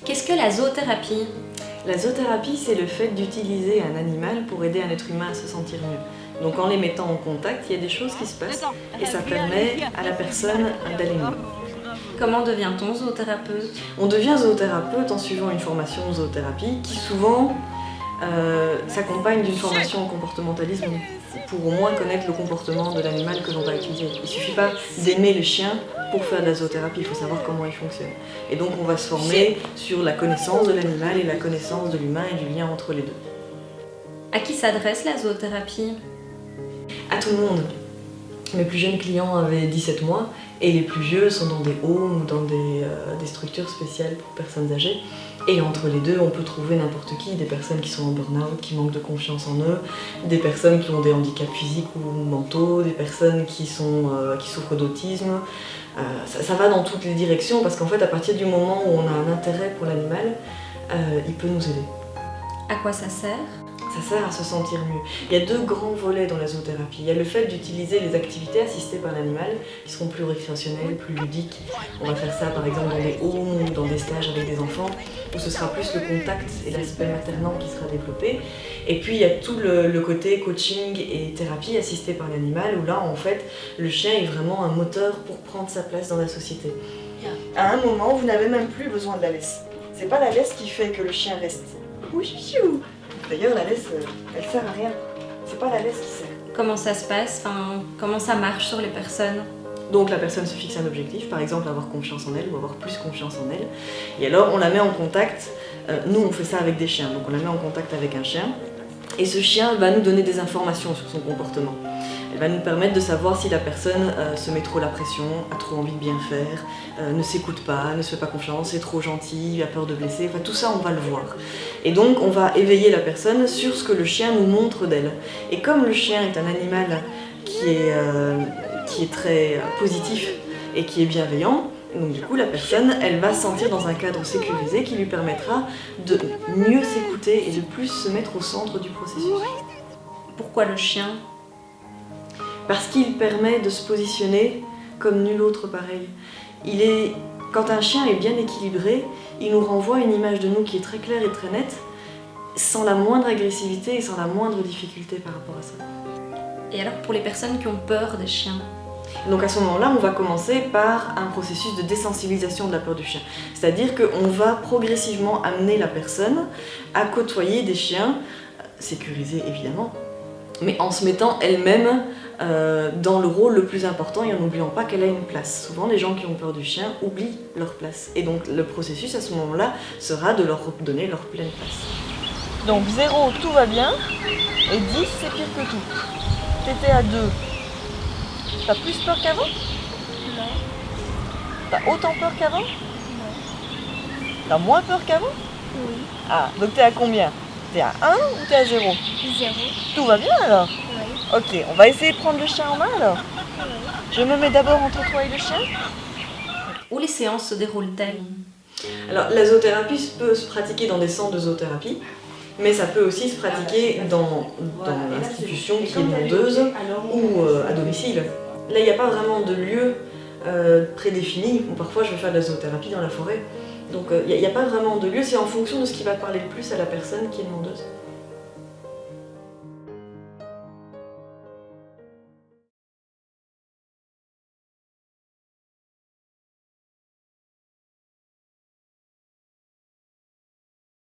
Qu'est-ce que la zoothérapie? La zoothérapie, c'est le fait d'utiliser un animal pour aider un être humain à se sentir mieux. Donc en les mettant en contact, il y a des choses qui se passent et ça permet à la personne d'aller mieux. Comment devient-on zoothérapeute? On devient zoothérapeute en suivant une formation en zoothérapie qui souvent s'accompagne d'une formation en comportementalisme pour au moins connaître le comportement de l'animal que l'on va étudier. Il ne suffit pas d'aimer le chien pour faire de la zoothérapie, il faut savoir comment il fonctionne. Et donc on va se former sur la connaissance de l'animal et la connaissance de l'humain et du lien entre les deux. À qui s'adresse la zoothérapie? À tout le monde. Mes plus jeunes clients avaient 17 mois et les plus vieux sont dans des homes ou dans des structures spéciales pour personnes âgées. Et entre les deux, on peut trouver n'importe qui, des personnes qui sont en burn-out, qui manquent de confiance en eux, des personnes qui ont des handicaps physiques ou mentaux, des personnes qui souffrent d'autisme. Ça va dans toutes les directions parce qu'en fait, à partir du moment où on a un intérêt pour l'animal, il peut nous aider. À quoi ça sert? Ça sert à se sentir mieux. Il y a deux grands volets dans la zoothérapie. Il y a le fait d'utiliser les activités assistées par l'animal, qui seront plus récréationnelles, plus ludiques. On va faire ça par exemple dans des homes ou dans des stages avec des enfants, où ce sera plus le contact et l'aspect maternant qui sera développé. Et puis il y a tout le côté coaching et thérapie assistée par l'animal, où là en fait le chien est vraiment un moteur pour prendre sa place dans la société. À un moment, vous n'avez même plus besoin de la laisse. C'est pas la laisse qui fait que le chien reste. Oui, chouchou. D'ailleurs, la laisse, elle sert à rien. C'est pas la laisse qui sert. Comment ça se passe? Comment ça marche sur les personnes? Donc la personne se fixe un objectif, par exemple avoir confiance en elle ou avoir plus confiance en elle. Et alors on la met en contact, nous on fait ça avec des chiens, donc on la met en contact avec un chien. Et ce chien va nous donner des informations sur son comportement. Elle va nous permettre de savoir si la personne se met trop la pression, a trop envie de bien faire, ne s'écoute pas, ne se fait pas confiance, est trop gentil, a peur de blesser, enfin tout ça on va le voir. Et donc on va éveiller la personne sur ce que le chien nous montre d'elle. Et comme le chien est un animal qui est très positif et qui est bienveillant, donc du coup la personne elle va se sentir dans un cadre sécurisé qui lui permettra de mieux s'écouter et de plus se mettre au centre du processus. Pourquoi le chien? Parce qu'il permet de se positionner comme nul autre pareil. Quand un chien est bien équilibré, il nous renvoie une image de nous qui est très claire et très nette, sans la moindre agressivité et sans la moindre difficulté par rapport à ça. Et alors pour les personnes qui ont peur des chiens? Donc à ce moment-là, on va commencer par un processus de désensibilisation de la peur du chien. C'est-à-dire qu'on va progressivement amener la personne à côtoyer des chiens, sécurisés évidemment, mais en se mettant elle-même dans le rôle le plus important et en n'oubliant pas qu'elle a une place. Souvent, les gens qui ont peur du chien oublient leur place. Et donc le processus à ce moment-là sera de leur donner leur pleine place. Donc 0, tout va bien, et 10, c'est pire que tout. T'étais à 2. T'as plus peur qu'avant? Non. T'as autant peur qu'avant? Non. T'as moins peur qu'avant? Oui. Ah, donc t'es à combien? T'es à 1 ou t'es à 0? 0. Tout va bien alors? Oui. Ok, on va essayer de prendre le chien en main alors. Oui. Je me mets d'abord entre toi et le chien. Où les séances se déroulent-elles? Alors la zoothérapie peut se pratiquer dans des centres de zoothérapie, mais ça peut aussi se pratiquer dans l'institution qui est demandeuse ou à domicile. Là, il n'y a pas vraiment de lieu prédéfini. Parfois, je vais faire de la zoothérapie dans la forêt. Donc, il n'y a pas vraiment de lieu. C'est en fonction de ce qui va parler le plus à la personne qui est demandeuse.